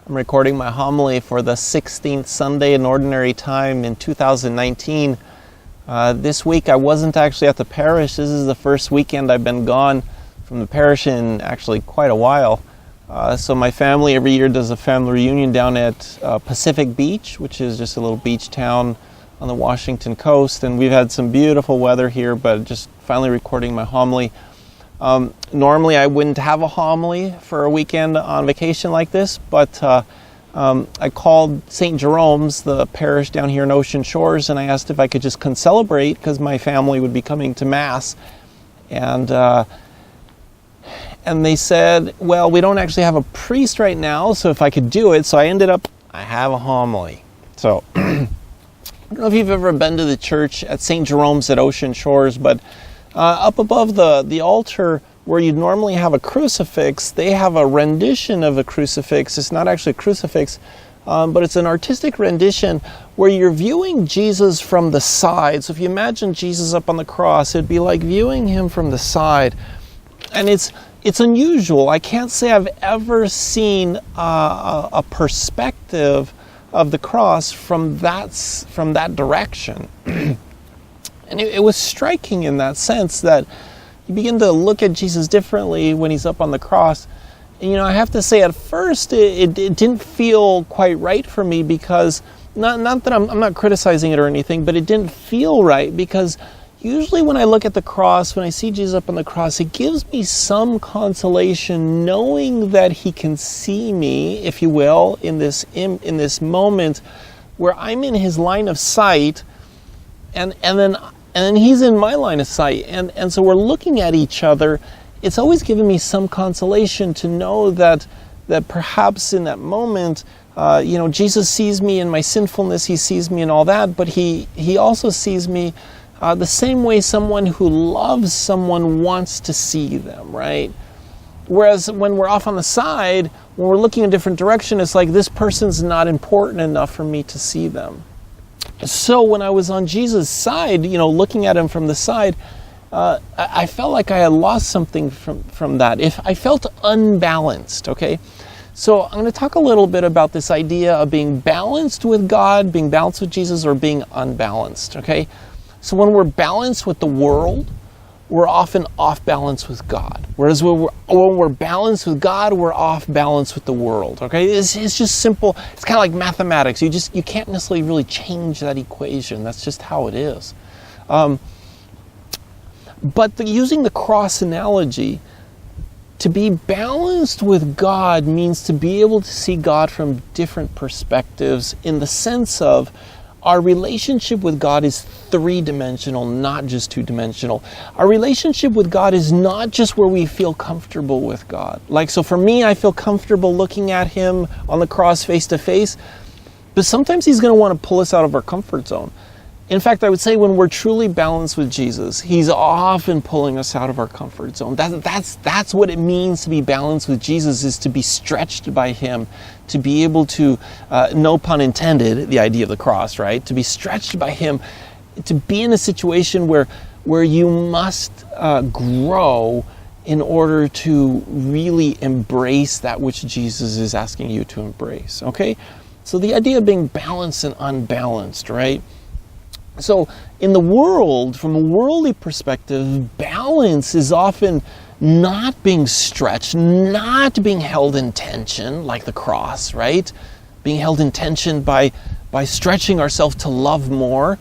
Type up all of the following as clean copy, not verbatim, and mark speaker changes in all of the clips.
Speaker 1: I'm recording my homily for the 16th Sunday in Ordinary Time in 2019. This week I wasn't actually at the parish. This is the first weekend I've been gone from the parish in actually quite a while. So my family every year does a family reunion down at Pacific Beach, which is just a little beach town on the Washington coast. And we've had some beautiful weather here, but just finally recording my homily. Normally I wouldn't have a homily for a weekend on vacation like this, but I called St. Jerome's, the parish down here in Ocean Shores, and I asked if I could just concelebrate because my family would be coming to Mass. And they said, well, we don't actually have a priest right now, so if I could do it. So I have a homily. So I don't know if you've ever been to the church at St. Jerome's at Ocean Shores, but up above the altar where you'd normally have a crucifix, they have a rendition of a crucifix. It's not actually a crucifix, but it's an artistic rendition where you're viewing Jesus from the side. So if you imagine Jesus up on the cross, it'd be like viewing him from the side. And it's unusual. I can't say I've ever seen a perspective of the cross from that direction. And it was striking in that sense that you begin to look at Jesus differently when he's up on the cross. And, I have to say at first it didn't feel quite right for me because, not that I'm not criticizing it or anything, but it didn't feel right because usually when I look at the cross, when I see Jesus up on the cross, it gives me some consolation knowing that he can see me, if you will, in this moment where I'm in his line of sight and then he's in my line of sight, and so we're looking at each other. It's always given me some consolation to know that perhaps in that moment, Jesus sees me in my sinfulness, he sees me in all that, but he also sees me the same way someone who loves someone wants to see them, right? Whereas when we're off on the side, when we're looking in a different direction, it's like this person's not important enough for me to see them. So when I was on Jesus' side, looking at him from the side, I felt like I had lost something from that. If I felt unbalanced, okay? So I'm going to talk a little bit about this idea of being balanced with God, being balanced with Jesus, or being unbalanced, okay? So when we're balanced with the world, we're often off balance with God. Whereas when we're balanced with God, we're off balance with the world. Okay, it's just simple. It's kind of like mathematics. You can't necessarily really change that equation. That's just how it is. But using the cross analogy, to be balanced with God means to be able to see God from different perspectives in the sense of our relationship with God is three-dimensional, not just two-dimensional. Our relationship with God is not just where we feel comfortable with God. So for me, I feel comfortable looking at him on the cross face to face, but sometimes he's going to want to pull us out of our comfort zone. In fact, I would say when we're truly balanced with Jesus, he's often pulling us out of our comfort zone. That's what it means to be balanced with Jesus, is to be stretched by him, to be able to, no pun intended, the idea of the cross, right? To be stretched by him, to be in a situation where you must grow in order to really embrace that which Jesus is asking you to embrace, okay? So the idea of being balanced and unbalanced, right? So in the world, from a worldly perspective, balance is often not being stretched, not being held in tension like the cross, right? Being held in tension by stretching ourselves to love more,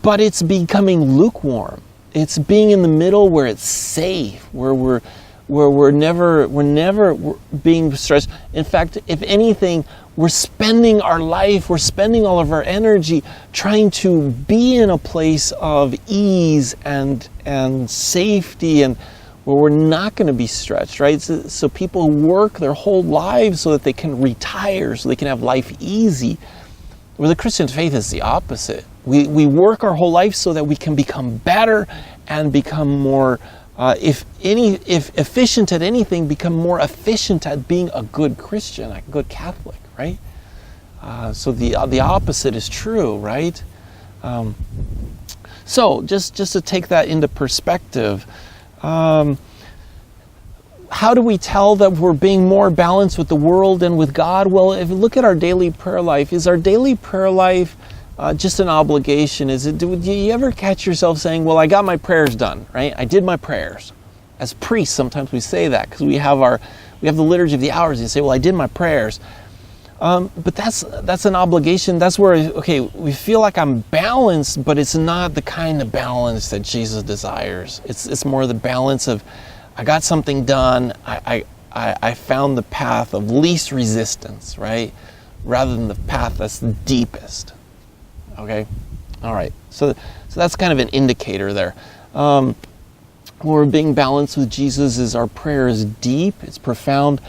Speaker 1: but it's becoming lukewarm. It's being in the middle where it's safe, where we're never being stretched. In fact, if anything, we're spending our life, we're spending all of our energy trying to be in a place of ease and safety, and where we're not going to be stretched, right? So people work their whole lives so that they can retire, so they can have life easy. Where the Christian faith is the opposite. We work our whole life so that we can become better and become more, if efficient at anything, become more efficient at being a good Christian, a good Catholic, right? So the opposite is true, right? So just to take that into perspective, how do we tell that we're being more balanced with the world and with God? Well, if you look at our daily prayer life, is our daily prayer life just an obligation? Do you ever catch yourself saying, well, I got my prayers done, right? I did my prayers. As priests, sometimes we say that because we have the liturgy of the hours. You say, well, I did my prayers. But that's an obligation. That's where, okay, we feel like I'm balanced, but it's not the kind of balance that Jesus desires. It's more the balance of, I got something done. I found the path of least resistance, right? Rather than the path that's the deepest. Okay? All right. So that's kind of an indicator there. When we're being balanced with Jesus is our prayer is deep, it's profound,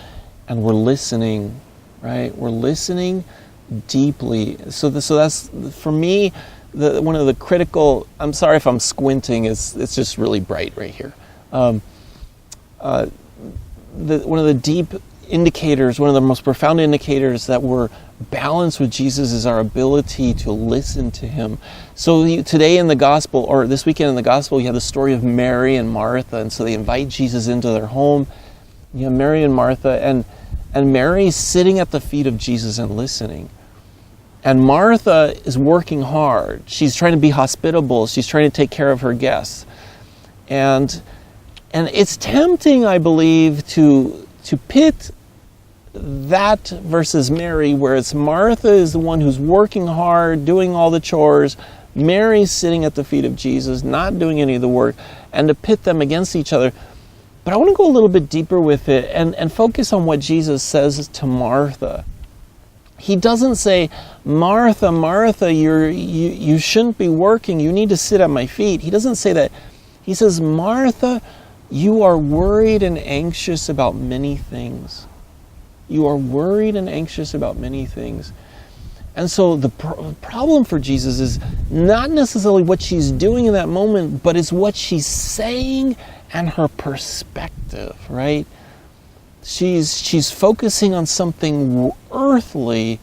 Speaker 1: and we're listening, right? We're listening deeply. So that's, for me, one of the critical, I'm sorry if I'm squinting, it's just really bright right here. One of the deep indicators, one of the most profound indicators that we're balanced with Jesus is our ability to listen to him. So today in the gospel, or this weekend in the gospel, you have the story of Mary and Martha, and so they invite Jesus into their home. You have Mary and Martha, and Mary's sitting at the feet of Jesus and listening. And Martha is working hard. She's trying to be hospitable. She's trying to take care of her guests. And it's tempting, I believe, to pit that versus Mary, where it's Martha is the one who's working hard, doing all the chores. Mary's sitting at the feet of Jesus, not doing any of the work, and to pit them against each other. But I want to go a little bit deeper with it and focus on what Jesus says to Martha. He doesn't say, Martha, Martha, you shouldn't be working. You need to sit at my feet. He doesn't say that. He says, Martha, you are worried and anxious about many things. You are worried and anxious about many things. And so the problem for Jesus is not necessarily what she's doing in that moment, but it's what she's saying and her perspective, right? She's focusing on something earthly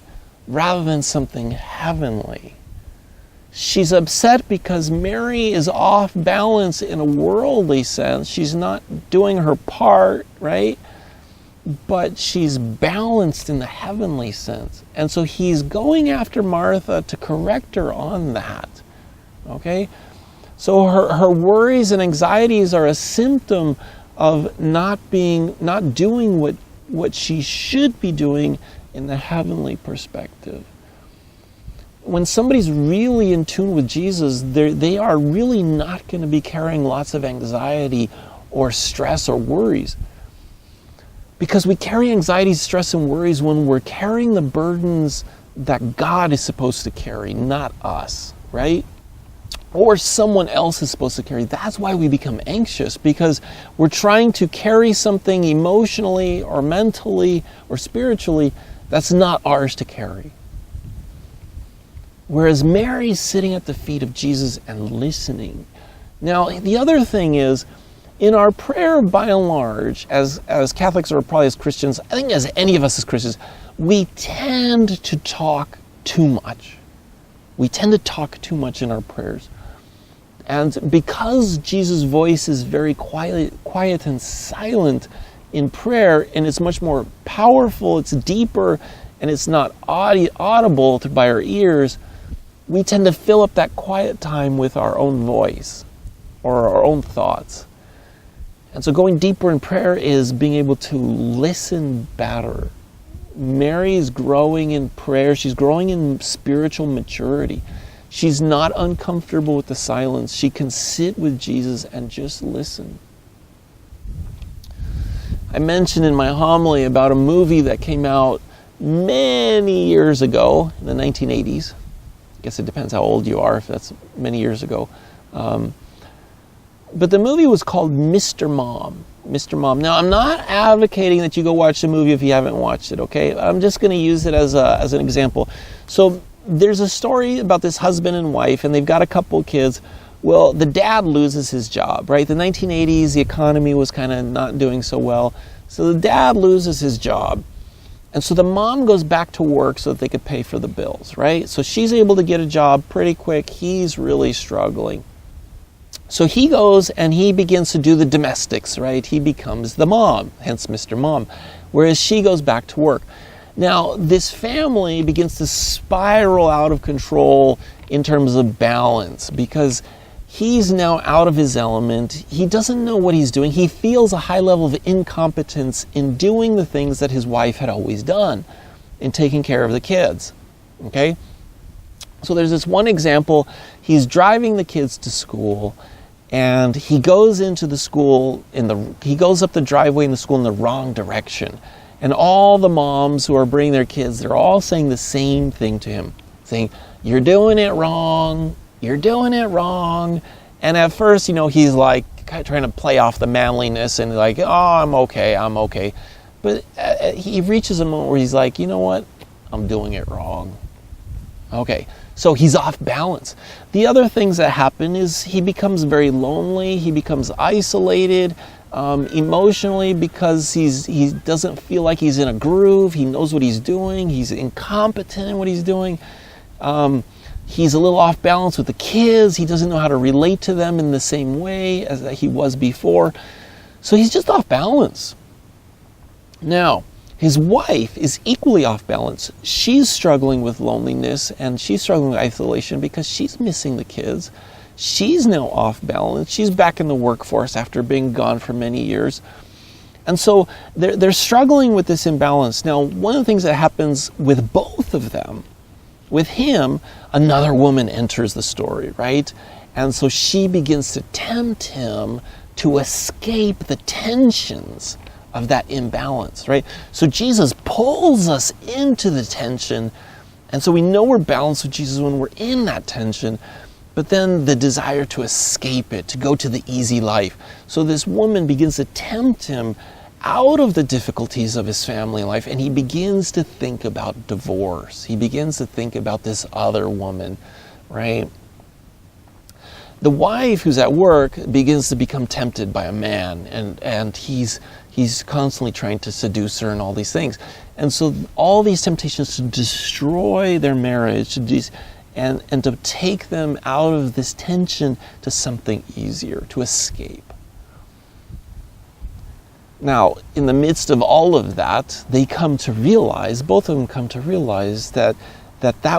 Speaker 1: rather than something heavenly. She's upset because Mary is off balance in a worldly sense. She's not doing her part, right? But she's balanced in the heavenly sense. And so he's going after Martha to correct her on that. Okay? So her worries and anxieties are a symptom of not doing what she should be doing in the heavenly perspective. When somebody's really in tune with Jesus, they are really not going to be carrying lots of anxiety or stress or worries. Because we carry anxiety, stress, and worries when we're carrying the burdens that God is supposed to carry, not us, right? Or someone else is supposed to carry. That's why we become anxious, because we're trying to carry something emotionally or mentally or spiritually that's not ours to carry. Whereas Mary's sitting at the feet of Jesus and listening. Now, the other thing is, in our prayer, by and large, as Catholics or probably as Christians, I think as any of us as Christians, we tend to talk too much. We tend to talk too much in our prayers. And because Jesus' voice is very quiet and silent in prayer, and it's much more powerful, it's deeper, and it's not audible by our ears, we tend to fill up that quiet time with our own voice or our own thoughts. And so going deeper in prayer is being able to listen better. Mary's growing in prayer. She's growing in spiritual maturity. She's not uncomfortable with the silence. She can sit with Jesus and just listen. I mentioned in my homily about a movie that came out many years ago, in the 1980s. I guess it depends how old you are, if that's many years ago. But the movie was called Mr. Mom. Mr. Mom. Now, I'm not advocating that you go watch the movie if you haven't watched it, okay? I'm just going to use it as an example. So there's a story about this husband and wife, and they've got a couple of kids. Well, the dad loses his job, right? The 1980s, the economy was kind of not doing so well. So the dad loses his job. And so the mom goes back to work so that they could pay for the bills, right? So she's able to get a job pretty quick. He's really struggling. So he goes and he begins to do the domestics, right? He becomes the mom, hence Mr. Mom, whereas she goes back to work. Now, this family begins to spiral out of control in terms of balance because he's now out of his element. He doesn't know what he's doing. He feels a high level of incompetence in doing the things that his wife had always done in taking care of the kids, okay? So there's this one example. He's driving the kids to school, and he goes into the school he goes up the driveway in the school in the wrong direction. And all the moms who are bringing their kids, they're all saying the same thing to him, saying, "You're doing it wrong. You're doing it wrong." And at first, he's like kind of trying to play off the manliness and like, "Oh, I'm okay. But he reaches a moment where he's like, "You know what? I'm doing it wrong." Okay, so he's off balance. The other things that happen is he becomes very lonely. He becomes isolated emotionally because he doesn't feel like he's in a groove. He knows what he's doing. He's incompetent in what he's doing. He's a little off balance with the kids. He doesn't know how to relate to them in the same way as he was before. So he's just off balance. Now, his wife is equally off balance. She's struggling with loneliness and she's struggling with isolation because she's missing the kids. She's now off balance. She's back in the workforce after being gone for many years. And so they're struggling with this imbalance. Now, one of the things that happens with both of them, with him, another woman enters the story, right? And so she begins to tempt him to escape the tensions of that imbalance, right? So Jesus pulls us into the tension, and so we know we're balanced with Jesus when we're in that tension, but then the desire to escape it, to go to the easy life. So this woman begins to tempt him out of the difficulties of his family life, and he begins to think about divorce. He begins to think about this other woman, right? The wife who's at work begins to become tempted by a man, and he's constantly trying to seduce her and all these things. And so all these temptations to destroy their marriage, and to take them out of this tension to something easier, to escape. Now, in the midst of all of that, they come to realize, both of them come to realize that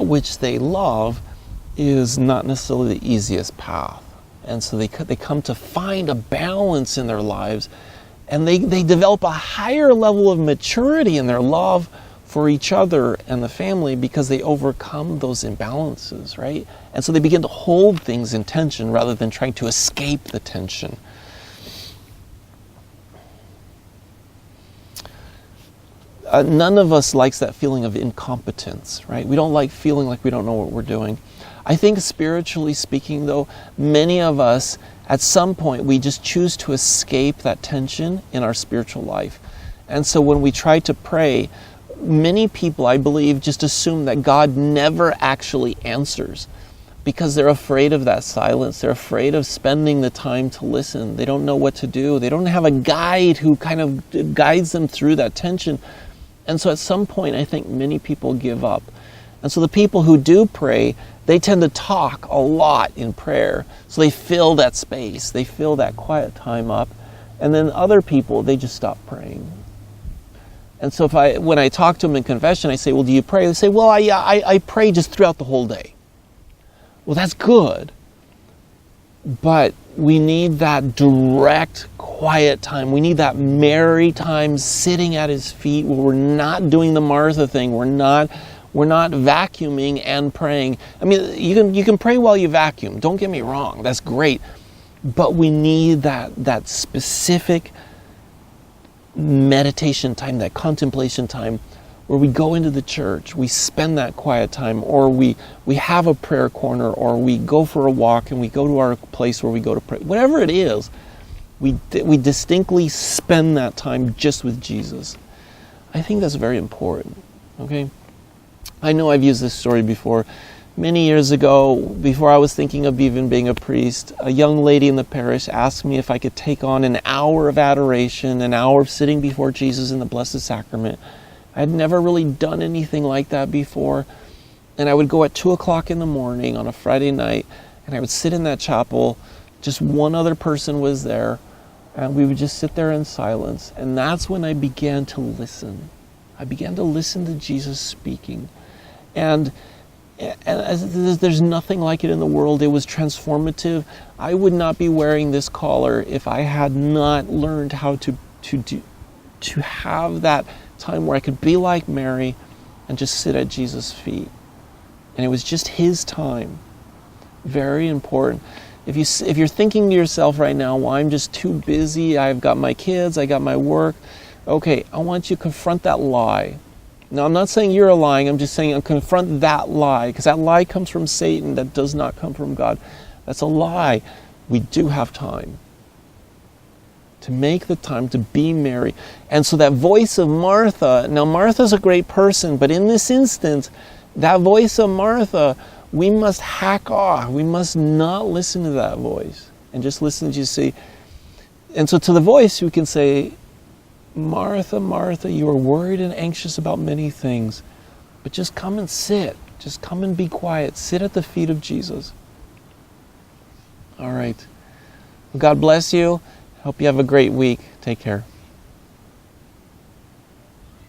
Speaker 1: which they love is not necessarily the easiest path. And so they come to find a balance in their lives, and they develop a higher level of maturity in their love for each other and the family because they overcome those imbalances, right? And so they begin to hold things in tension rather than trying to escape the tension. None of us likes that feeling of incompetence, right? We don't like feeling like we don't know what we're doing. I think spiritually speaking, though, many of us, at some point, we just choose to escape that tension in our spiritual life. And so when we try to pray, many people, I believe, just assume that God never actually answers because they're afraid of that silence. They're afraid of spending the time to listen. They don't know what to do. They don't have a guide who kind of guides them through that tension. And so at some point, I think many people give up. And so the people who do pray, they tend to talk a lot in prayer. So they fill that space. They fill that quiet time up. And then other people, they just stop praying. And so when I talk to them in confession, I say, "Well, do you pray?" They say, "Well, I pray just throughout the whole day." Well, that's good. But we need that direct, quiet time. We need that Mary time sitting at his feet where we're not doing the Martha thing. We're not vacuuming and praying. I mean, you can pray while you vacuum. Don't get me wrong. That's great. But we need that specific meditation time, that contemplation time where we go into the church, we spend that quiet time, or we have a prayer corner, or we go for a walk and we go to our place where we go to pray. Whatever it is, we distinctly spend that time just with Jesus. I think that's very important, okay? I know I've used this story before. Many years ago, before I was thinking of even being a priest, a young lady in the parish asked me if I could take on an hour of adoration, an hour of sitting before Jesus in the Blessed Sacrament. I had never really done anything like that before. And I would go at 2 o'clock in the morning on a Friday night, and I would sit in that chapel Just one other person was there, and we would just sit there in silence. And that's when I began to listen. I began to listen to Jesus speaking. And there's nothing like it in the world. It was transformative. I would not be wearing this collar if I had not learned how to have that time where I could be like Mary and just sit at Jesus' feet. And it was just his time. Very important. If you're thinking to yourself right now, well, I'm just too busy, I've got my kids, I got my work. Okay, I want you to confront that lie. Now, I'm not saying you're lying, I'm just saying confront that lie, because that lie comes from Satan, that does not come from God. That's a lie. We do have time to make the time to be Mary. And so that voice of Martha, now Martha's a great person, but in this instance, that voice of Martha, we must hack off. We must not listen to that voice and just listen to Jesus say. And so to the voice, we can say, Martha, Martha, you are worried and anxious about many things, but just come and sit. Just come and be quiet. Sit at the feet of Jesus. All right. Well, God bless you. Hope you have a great week. Take care.